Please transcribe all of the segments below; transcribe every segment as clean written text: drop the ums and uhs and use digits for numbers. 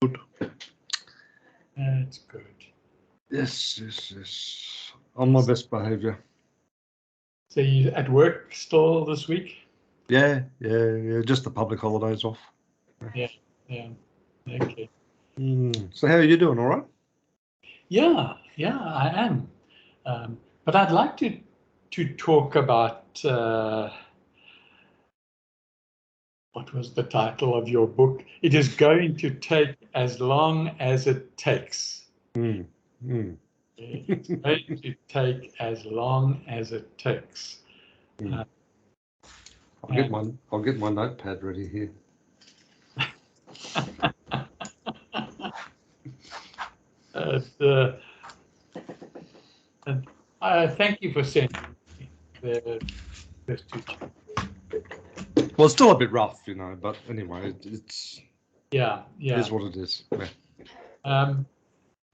Good. That's good. Yes, yes, yes. On my best behavior. So you at work still this week? Yeah. Just the public holidays off. Yeah. Okay. So how are you doing? All right? Yeah, I am. But I'd like to talk about what was the title of your book? It is going to take as long as it takes. It's going to take as long as it takes. I'll get my notepad ready here. Thank you for sending the first two. Well, it's still a bit rough, but anyway, it's yeah. It is what it is. Yeah.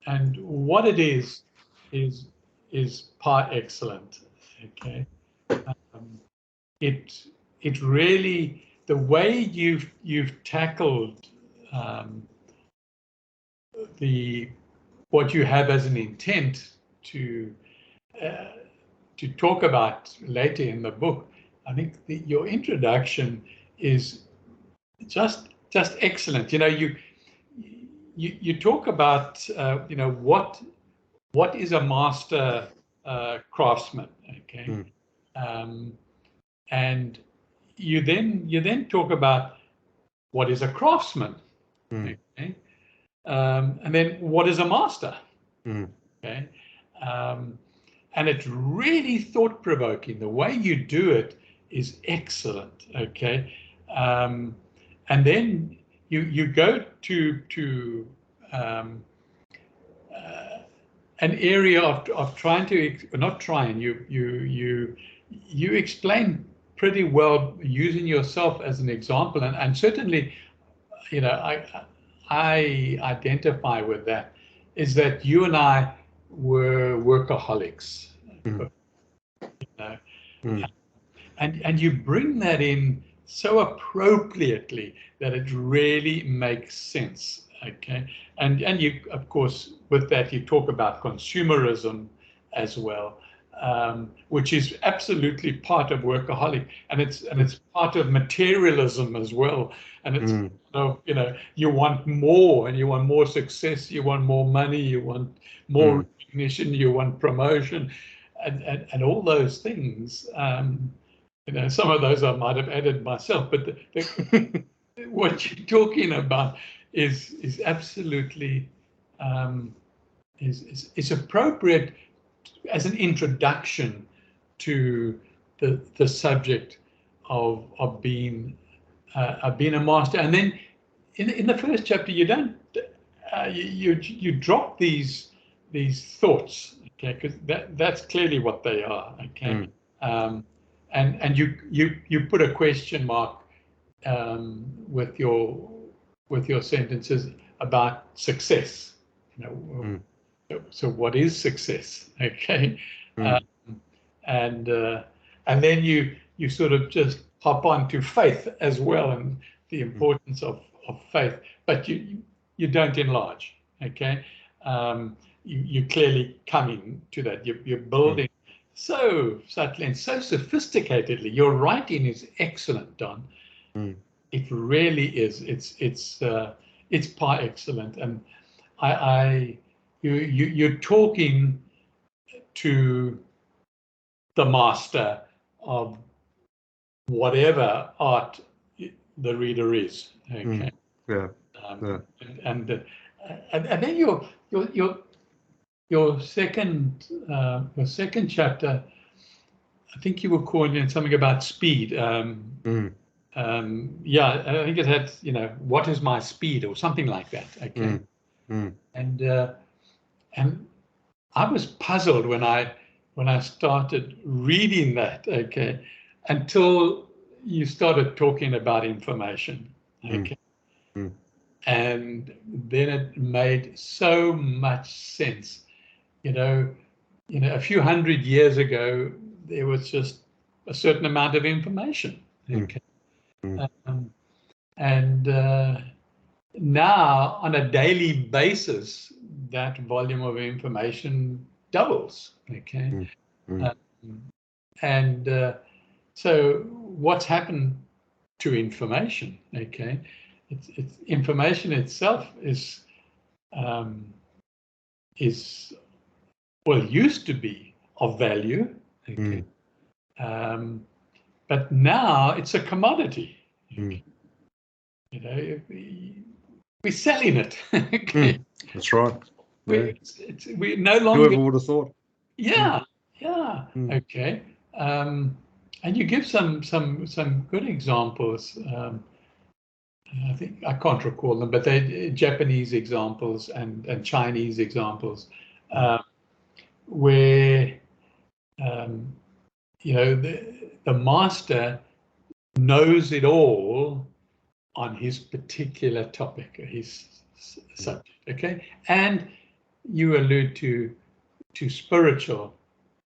And what it is par excellent. Okay. It really, the way you've tackled what you have as an intent to talk about later in the book. I think your introduction is just excellent. You talk about what is a master craftsman, okay? And you then talk about what is a craftsman, okay? And then what is a master, okay? And it's really thought-provoking. The way you do it is excellent, okay? And then you go to an area of trying to, not trying, you explain pretty well using yourself as an example, and certainly, I identify with that, is that you and I were workaholics, and you bring that in so appropriately that it really makes sense. Okay, and you, of course, with that you talk about consumerism as well, which is absolutely part of workaholic, and it's part of materialism as well. And it's you want more, and you want more success, you want more money, you want more recognition, you want promotion, and all those things. Some of those I might have added myself, but what you're talking about is absolutely is appropriate as an introduction to the subject of being a master. And then in the first chapter, you don't you drop these thoughts, okay? Because that's clearly what they are, okay? And you put a question mark with your sentences about success. So what is success? Okay, and then you sort of just hop on to faith as well, and the importance of faith, but you don't enlarge. Okay, you clearly coming to that. You're building so subtly and so sophisticatedly. Your writing is excellent, Don. It really is. It's par excellent, and you're talking to the master of whatever art the reader is. Okay. And then your second chapter, I think you were calling it something about speed. Yeah, I think it had, what is my speed or something like that. Okay. And I was puzzled when I started reading that. Okay, until you started talking about information. Okay. And then it made so much sense. A few hundred years ago, there was just a certain amount of information. Okay. now on a daily basis, that volume of information doubles. Okay. And so what's happened to information? Okay, it's information itself is well, used to be of value. Okay. But now it's a commodity. Okay. You know, we're selling it. Okay. That's right. Yeah. We no longer. Whoever would have thought? Yeah, yeah. Okay. And you give some good examples. I think I can't recall them, but they're Japanese examples and Chinese examples, where you know, the master knows it all on his particular topic, his subject. Okay, and you allude to spiritual,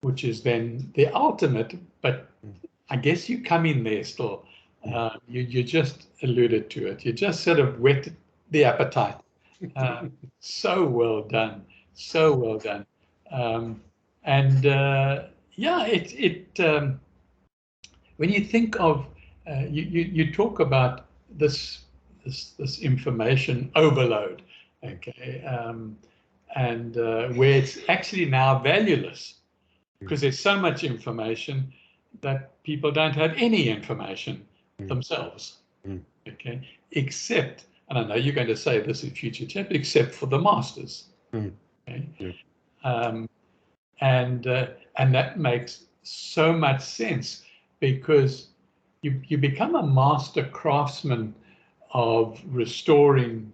which is then the ultimate, but I guess you come in there still. You just alluded to it. You just sort of whet the appetite. So well done. So well done. Yeah, when you think of, you talk about this information overload, okay, and where it's actually now valueless because there's so much information that people don't have any information themselves, okay, except, and I know you're going to say this in future chapter, except for the masters, okay, and that makes so much sense because you become a master craftsman of restoring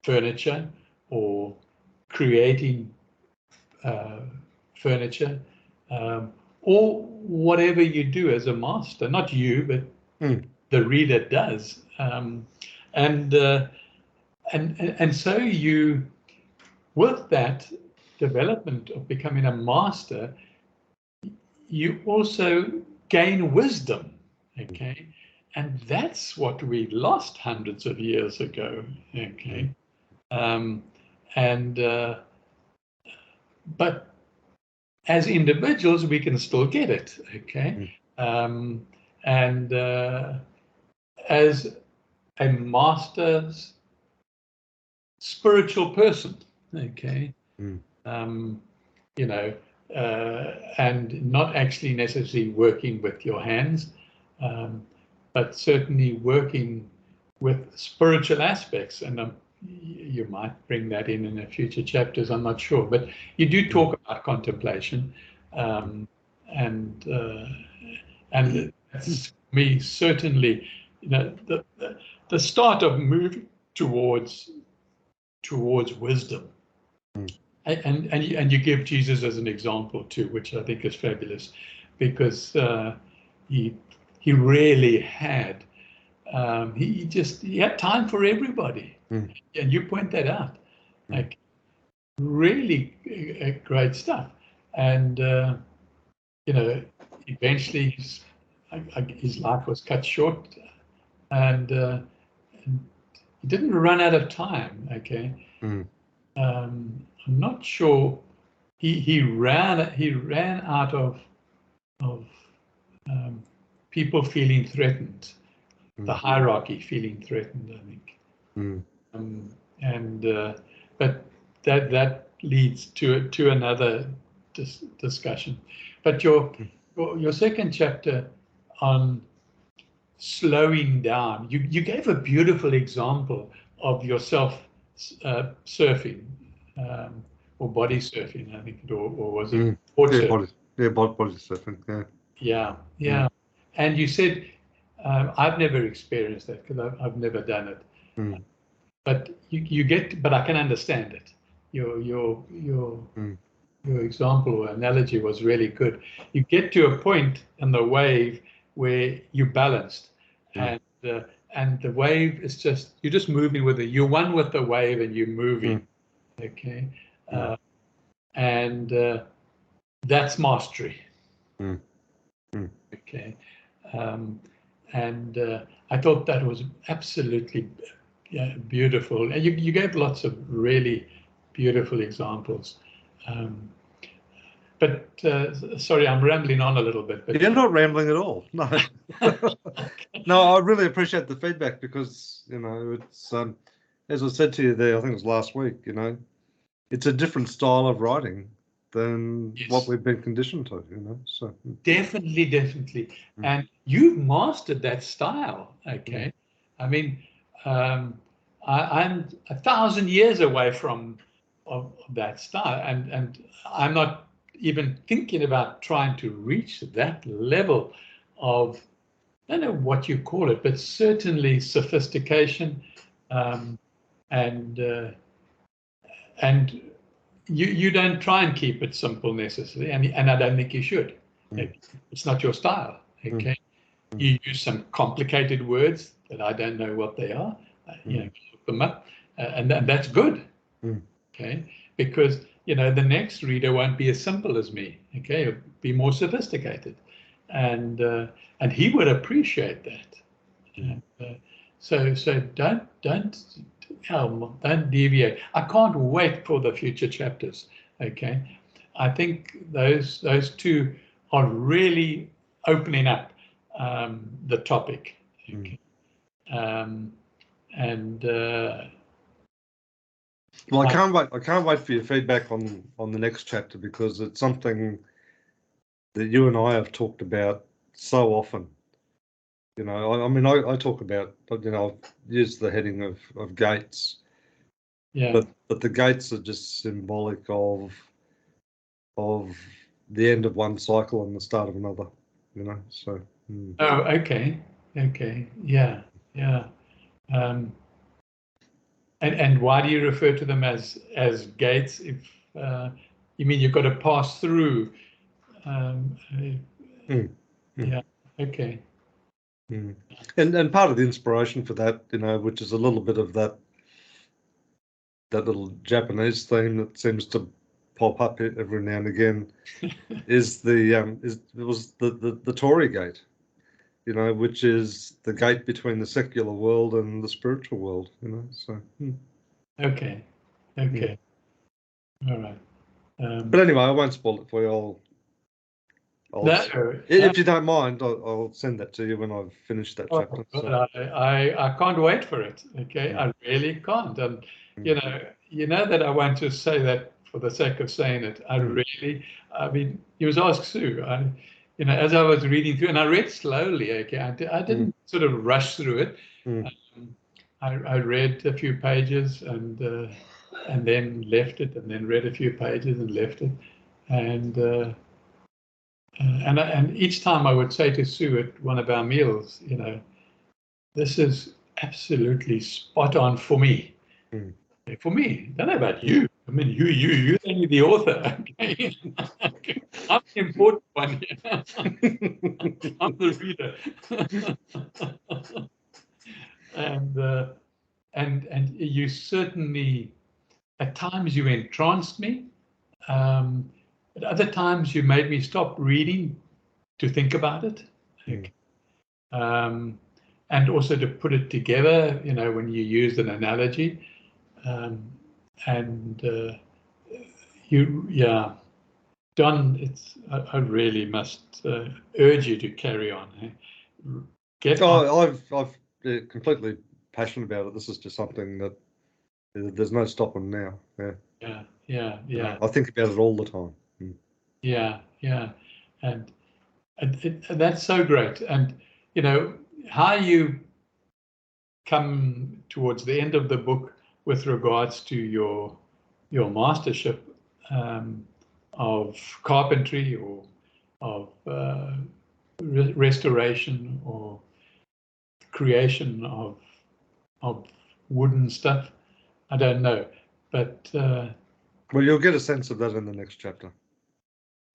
furniture or creating furniture, or whatever you do as a master, not you, but the reader does. And so you, with that development of becoming a master, you also gain wisdom, okay? And that's what we lost hundreds of years ago, okay? But as individuals, we can still get it, okay? As a master's spiritual person, okay? You know, and not actually necessarily working with your hands, but certainly working with spiritual aspects. And you might bring that in the future chapters, I'm not sure. But you do talk about contemplation, and that's me certainly, you know, the start of moving towards wisdom. And you give Jesus as an example too, which I think is fabulous, because he really had he had time for everybody, and you point that out, like really great stuff. And you know, eventually his life was cut short, and he didn't run out of time. Okay. I'm not sure he ran out of people feeling threatened, the hierarchy feeling threatened, I think. But that leads to another discussion. But your second chapter on slowing down, you gave a beautiful example of yourself surfing, or body surfing, I think, or was it board surfing? Body surfing. Yeah. And you said, I've never experienced that because I've never done it. But you get, but I can understand it. Your example or analogy was really good. You get to a point in the wave where you're balanced, and the wave is just, you're just moving with it. You're one with the wave and you're moving. Okay. And that's mastery. Okay. And I thought that was absolutely yeah, beautiful. And you gave lots of really beautiful examples. But sorry, I'm rambling on a little bit. But You're not rambling at all. No, no, I really appreciate the feedback because, you know, it's as I said to you there, I think it was last week, you know, it's a different style of writing than what Yes. we've been conditioned to, you know. So Definitely. And you've mastered that style. Okay. I mean, I'm 1,000 years away from of that style, and I'm not even thinking about trying to reach that level of, I don't know what you call it, but certainly sophistication, and you don't try and keep it simple necessarily, and I don't think you should. It's not your style. Okay, you use some complicated words that I don't know what they are. You know, look them up, and that's good. Okay, because you know the next reader won't be as simple as me. Okay, it'll be more sophisticated, and he would appreciate that. So don't deviate. I can't wait for the future chapters. Okay, I think those two are really opening up the topic. Okay. And well, I can't wait. I can't wait for your feedback on the next chapter because it's something that you and I have talked about so often. You know, I mean, I talk about, you know, I've used the heading of gates. yeah. But the gates are just symbolic of the end of one cycle and the start of another, you know. So Oh, okay. Yeah. And why do you refer to them as gates? If you mean you've got to pass through. Yeah. Okay. And part of the inspiration for that, you know, which is a little bit of that little Japanese theme that seems to pop up every now and again, is the Torii gate, you know, which is the gate between the secular world and the spiritual world, you know. So Okay. All right. But anyway, I won't spoil it for you. If you don't mind, I'll send that to you when I've finished that chapter. So. I can't wait for it. Okay, I really can't. And you know that I won't just say that for the sake of saying it. I mean, you was asked Sue. You know, as I was reading through, and I read slowly. Okay, I didn't sort of rush through it. I read a few pages and then left it, and then read a few pages and left it, and each time I would say to Sue at one of our meals, you know, this is absolutely spot on for me. For me, I don't know about you. I mean, you're only the author. Okay? I'm the important one here. I'm the reader. And you certainly, at times you entranced me. At other times you made me stop reading to think about it. And also to put it together, you know, when you used an analogy. Don, I really must urge you to carry on. Get on. I've completely passionate about it. This is just something that there's no stopping now. Yeah. You know, I think about it all the time. Yeah, and that's so great. And you know how you come towards the end of the book with regards to your mastership of carpentry or of restoration or creation of wooden stuff. I don't know, but well, you'll get a sense of that in the next chapter.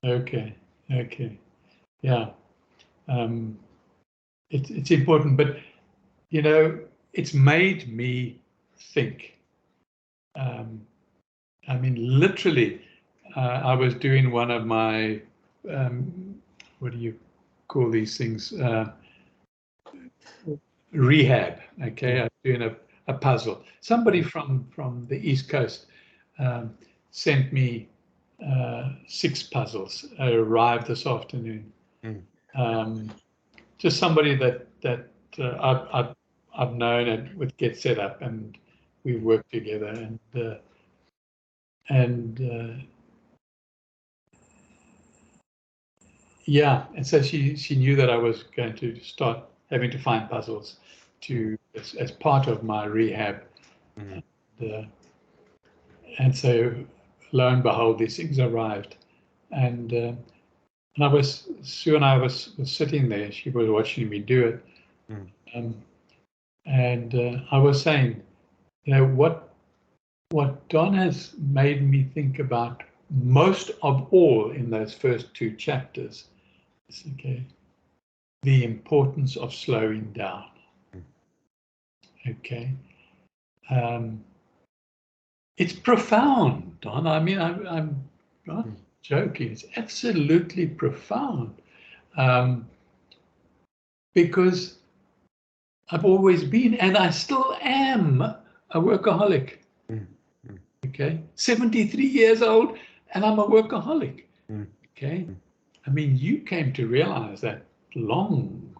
Okay, yeah. It's important, but you know, it's made me think. I mean, literally, I was doing one of my, what do you call these things? Rehab. Okay, I was doing a puzzle. Somebody from the East Coast sent me 6 puzzles. Arrived this afternoon. Just somebody that I've known and would get set up, and we work together, yeah, and so she knew that I was going to start having to find puzzles as part of my rehab, and so lo and behold, these things arrived, and Sue and I was sitting there. She was watching me do it, and I was saying, what Don has made me think about most of all in those first 2 chapters is, the importance of slowing down. It's profound, Don. I mean, I'm not joking. It's absolutely profound, because I've always been, and I still am, a workaholic. 73 years old, and I'm a workaholic. I mean, you came to realize that long,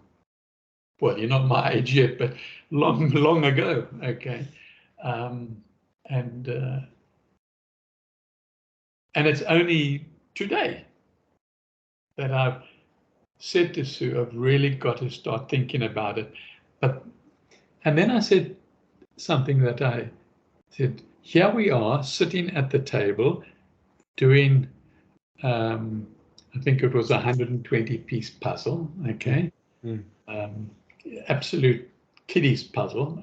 well, you're not my age yet, but long ago. And it's only today that I've said to Sue, I've really got to start thinking about it. And then I said something that I said, here we are sitting at the table doing, I think it was a 120-piece puzzle, absolute kiddies puzzle,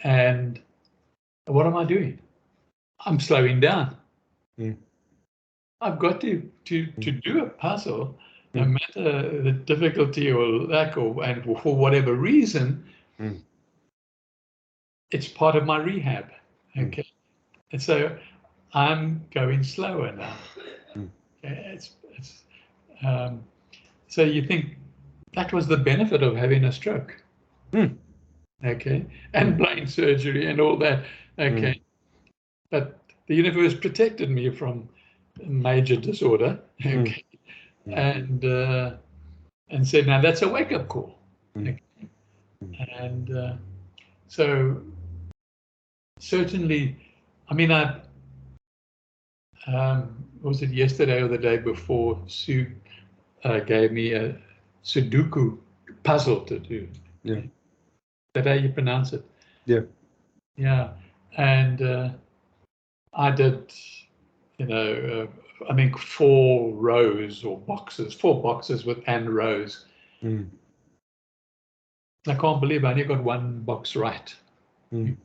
and what am I doing? I'm slowing down. I've got to do a puzzle, no matter the difficulty or lack, and for whatever reason, it's part of my rehab. And so I'm going slower now. So you think that was the benefit of having a stroke, and brain surgery and all that, but the universe protected me from major disorder, and said, now that's a wake-up call, and so certainly, I mean, was it yesterday or the day before, Sue gave me a Sudoku puzzle to do. Is that how you pronounce it? Yeah. And I did, I think 4 rows or boxes, 4 boxes with and rows. I can't believe I only got 1 box right. And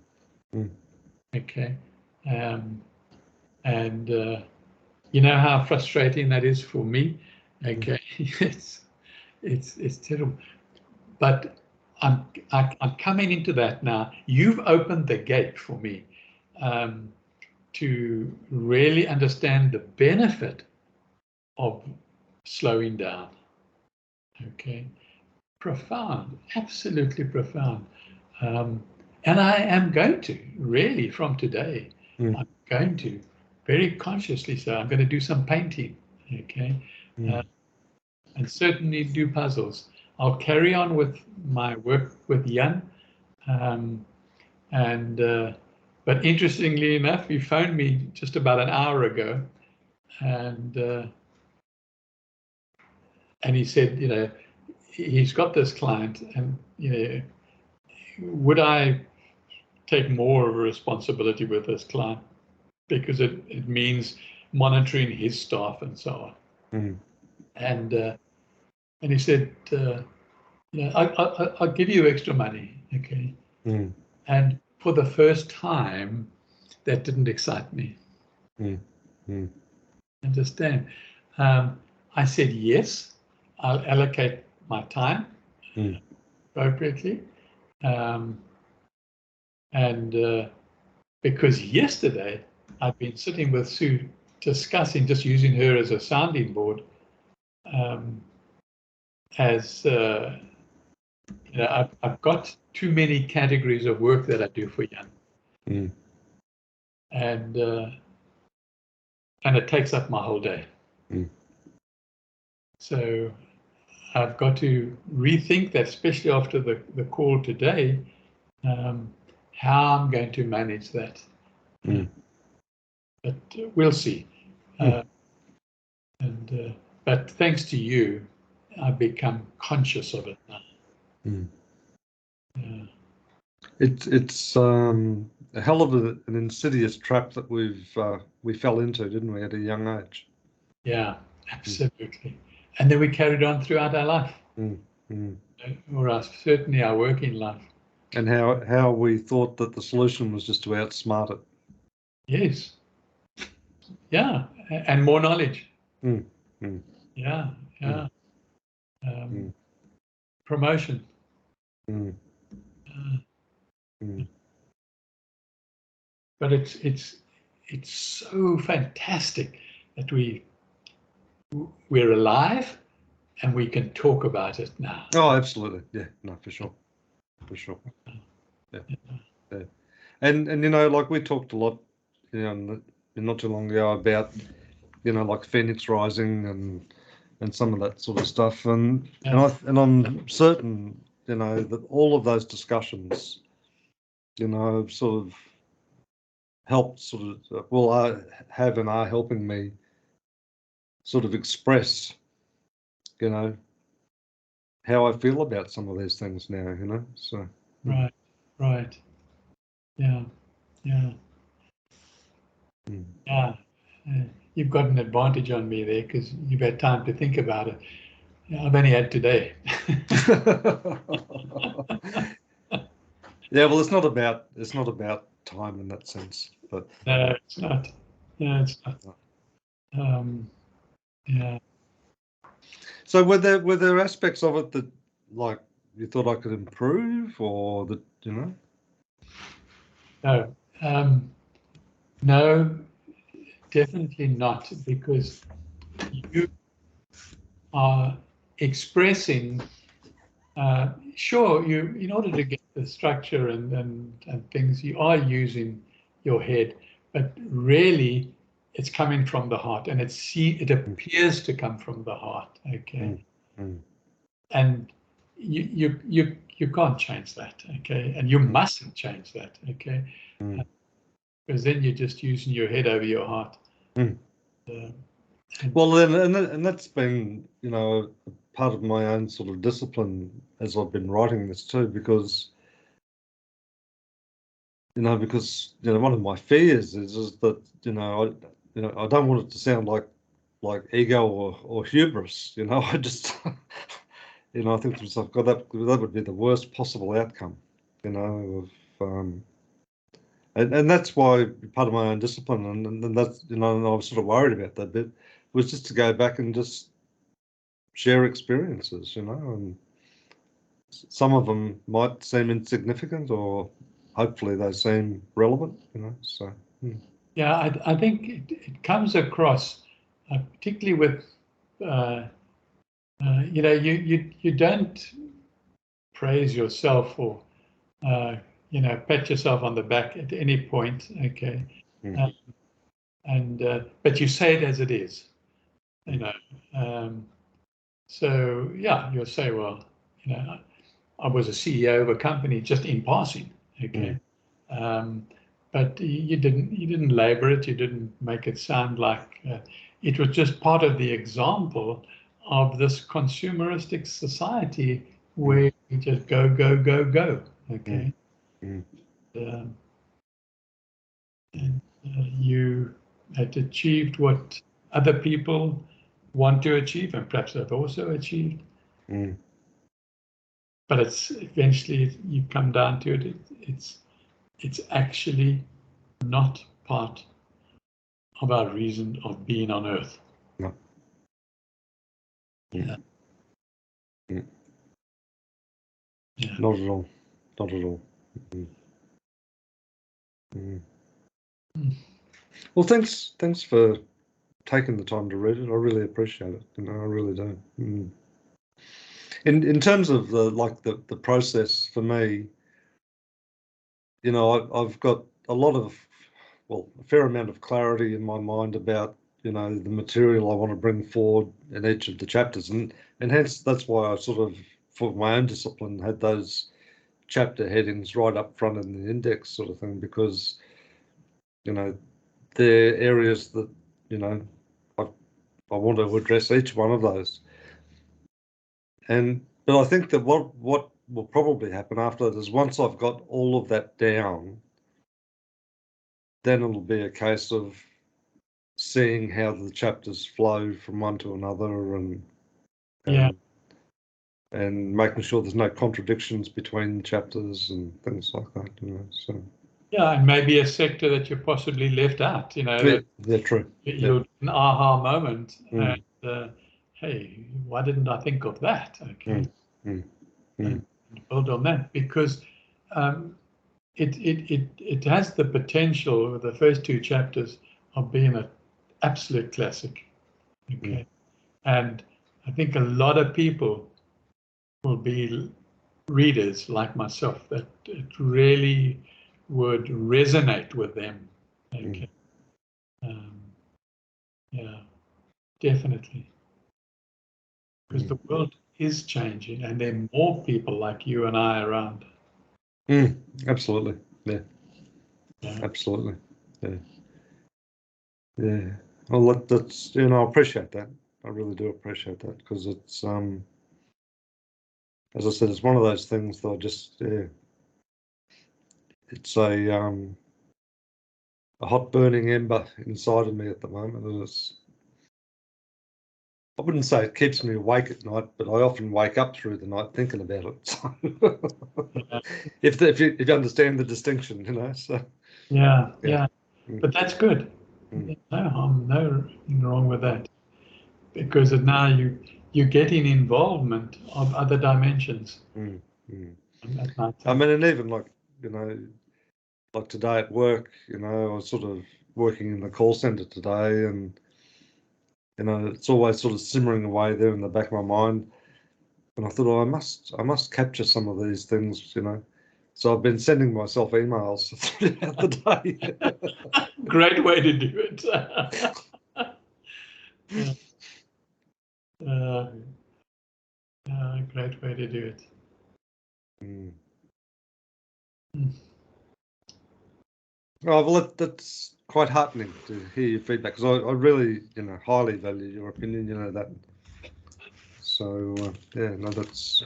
you know how frustrating that is for me. It's terrible. But I'm coming into that now. You've opened the gate for me to really understand the benefit of slowing down. Profound, absolutely profound. And I am going to, really, from today, I'm going to, very consciously so, I'm going to do some painting, and certainly do puzzles. I'll carry on with my work with Jan, but interestingly enough, he phoned me just about an hour ago, and he said, he's got this client, and would I take more of a responsibility with this client, because it means monitoring his staff and so on. And he said, I'll give you extra money, And for the first time, that didn't excite me. Understand? I said yes, I'll allocate my time appropriately, and because yesterday I've been sitting with Sue discussing just using her as a sounding board, as You know, I've got too many categories of work that I do for young, Mm. and it takes up my whole day. Mm. So I've got to rethink that, especially after the call today, how I'm going to manage that. Mm. But we'll see. Mm. But thanks to you, I've become conscious of it now. Mm. Yeah. It's a hell of an insidious trap that we fell into, didn't we, at a young age? Yeah, absolutely. And then we carried on throughout our life, Mm. Mm. or certainly our working life. And how we thought that the solution was just to outsmart it. Yes. Yeah, and more knowledge. Mm. Mm. Yeah, yeah. Mm. Promotion. Mm. Uh, Mm. but it's so fantastic that we're alive and we can talk about it now. Oh, absolutely. Yeah, no, for sure. For sure. Yeah. Yeah. And you know, like we talked a lot, you know, not too long ago about, you know, like Phoenix Rising and some of that sort of stuff. And Yeah. I'm certain, you know, that all of those discussions, you know, have sort of helped I have and are helping me sort of express, you know, how I feel about some of these things now, you know. So Right, right. Yeah, yeah, mm. yeah. You've got an advantage on me there because you've had time to think about it. Yeah, I've only had today. Yeah, well, it's not about time in that sense, but No, it's not. No, it's not. Um, yeah. so were there aspects of it that like you thought I could improve, or that you know? No, no, definitely not, because you are expressing. Sure, you in order to get the structure and things, you are using your head, but really, it's coming from the heart, and it Mm. appears to come from the heart. Okay, Mm. Mm. and you can't change that. Okay, and you Mm. mustn't change that. Okay, Mm. because then you're just using your head over your heart. Mm. Uh, Well, then, and that's been, you know, a part of my own sort of discipline as I've been writing this too, because you know, one of my fears is that I don't want it to sound like ego or hubris. You know, I just you know, I think to myself, God, that would be the worst possible outcome. You know, of and that's why part of my own discipline, and that's and I was sort of worried about that bit, was just to go back and just share experiences. You know, and some of them might seem insignificant, or hopefully they seem relevant. You know, so. yeah, I think it comes across, particularly with, you don't praise yourself or, uh, pat yourself on the back at any point. Okay, Mm. uh, and but you say it as it is. You Mm. know, um, so yeah, you'll say, well, I was a CEO of a company just in passing. Mm. Okay. Um, but you didn't labor it. You didn't make it sound like it was just part of the example of this consumeristic society where you just go go go go. Mm. Okay, Mm. um, and you had achieved what other people want to achieve, and perhaps have also achieved. Mm. But it's eventually you come down to it. It's actually not part of our reason of being on earth. No. Mm. Yeah, Mm. yeah. Not at all. Not at all. Mm. Mm. Mm. Well, thanks for taking the time to read it. I really appreciate it. You know, I really do. Mm. In terms of the process for me, you know, I've got a lot of, well, a fair amount of clarity in my mind about, you know, the material I want to bring forward in each of the chapters, and hence that's why I sort of, for my own discipline, had those chapter headings right up front in the index sort of thing, because, you know, they're areas that, you know, I want to address each one of those. But I think that what will probably happen after that is, once I've got all of that down, then it'll be a case of seeing how the chapters flow from one to another, and making sure there's no contradictions between chapters and things like that, you know. So yeah, and maybe a sector that you possibly left out, you know. Yeah, true. You're an aha moment, and hey, why didn't I think of that? Okay, and build on that, because it has the potential, the first two chapters, of being an absolute classic. Okay, and I think a lot of people will be readers like myself that it really would resonate with them. Okay, yeah, definitely, because the world is changing, and there are more people like you and I around. Absolutely, yeah, absolutely, yeah. Well, that's, you know, I appreciate that. I really do appreciate that, because it's as I said, it's one of those things that I just, it's a hot burning ember inside of me at the moment, and I wouldn't say it keeps me awake at night, but I often wake up through the night thinking about it. So if you understand the distinction, you know. So yeah. But that's good. No harm, nothing wrong with that, because now you're getting involvement of other dimensions. At night time. I mean, and even like, you know, like today at work, you know, I was sort of working in the call center today, and, you know, it's always sort of simmering away there in the back of my mind. And I thought, oh, I must capture some of these things, you know. So I've been sending myself emails throughout the day. Great way to do it. Great way to do it. Well, that's quite heartening to hear your feedback, because I really, you know, highly value your opinion, you know that. So yeah, no, that's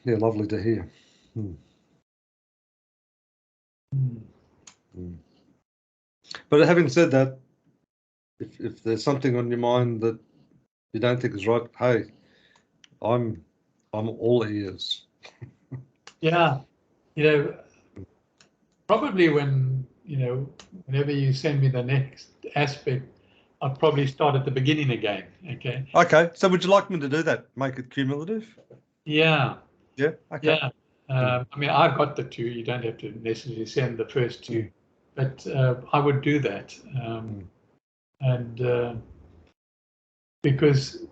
yeah, lovely to hear. But having said that, if there's something on your mind that you don't think is right, hey, I'm all ears. Yeah, you know, probably whenever you send me the next aspect, I'll probably start at the beginning again. Okay. Okay. So would you like me to do that? Make it cumulative? Yeah. Yeah. Okay. Yeah. I mean, I've got the two. You don't have to necessarily send the first two, but I would do that. And because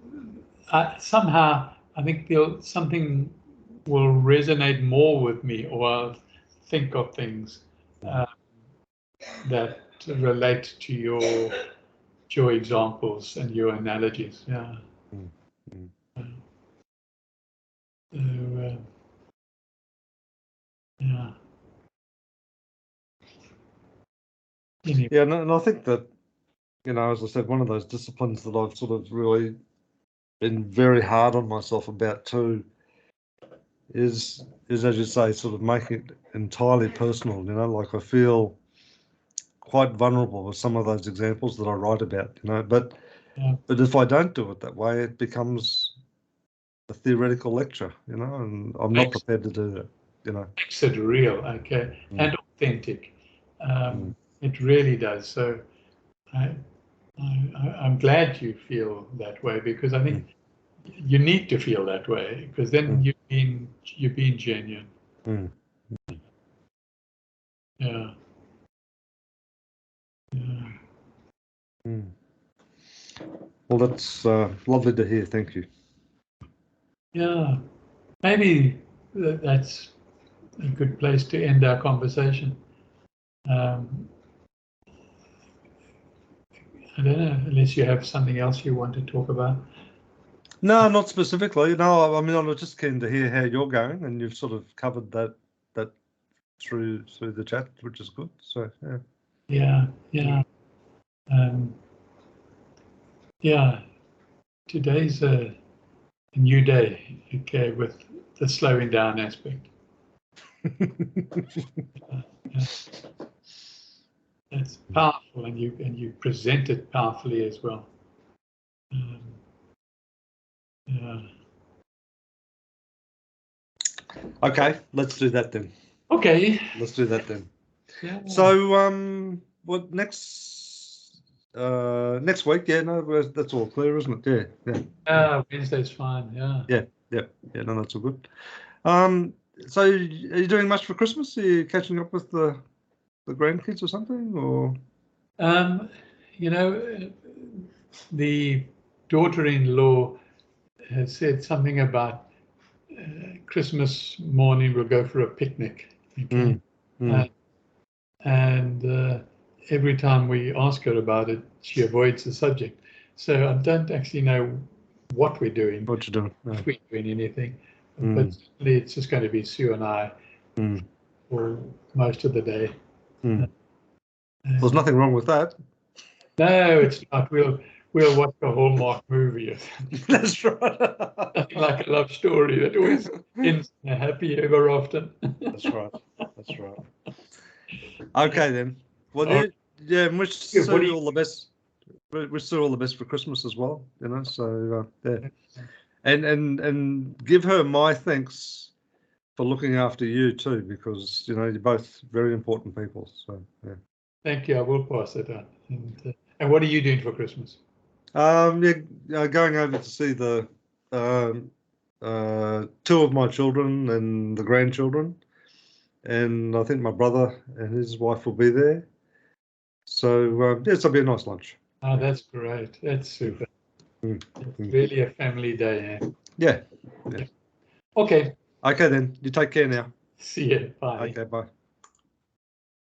somehow I think something will resonate more with me, or I'll think of things that relate to your examples and your analogies. Yeah. So, yeah. Anyway. Yeah, and I think that, you know, as I said, one of those disciplines that I've sort of really been very hard on myself about too is as you say, sort of making it entirely personal. You know, like I feel quite vulnerable with some of those examples that I write about. You know, but if I don't do it that way, it becomes a theoretical lecture. You know, and I'm not prepared to do that. You know, makes it real, okay, and authentic. It really does. So I'm glad you feel that way, because I think you need to feel that way, because then you're being genuine. Yeah. Yeah. Well, that's lovely to hear. Thank you. Yeah, maybe that's a good place to end our conversation. I don't know, unless you have something else you want to talk about. No, not specifically. No, I mean, I was just keen to hear how you're going, and you've sort of covered that through the chat, which is good. So Yeah. Yeah, today's a new day, okay, with the slowing down aspect. It's powerful, and you present it powerfully as well. Yeah. Okay, let's do that then. Okay. Let's do that then. Yeah. So, what next? Next week? Yeah, no, that's all clear, isn't it? Yeah. Wednesday's fine. Yeah. Yeah. No, that's all good. So are you doing much for Christmas? Are you catching up with the grandkids or something, or? You know, the daughter-in-law has said something about Christmas morning we'll go for a picnic. Okay. And every time we ask her about it, she avoids the subject. So I don't actually know what we're doing. What you doing? If we're doing anything, but it's just going to be Sue and I for most of the day. There's nothing wrong with that. No, it's not. We'll watch a Hallmark movie. That's right. Nothing like a love story that always ends in a happy ever after. That's right. Okay then. Well, yeah, wish Sue all the best. Wish Sue all the best for Christmas as well. You know, so yeah, and give her my thanks for looking after you too, because you know you're both very important people. So yeah. Thank you. I will pass it on. And what are you doing for Christmas? Going over to see the two of my children and the grandchildren, and I think my brother and his wife will be there. So yes, it'll be a nice lunch. Oh, that's great. That's super. It's really a family day. Eh? Yeah. Okay. Okay then. You take care now. See you. Bye. Okay. Bye.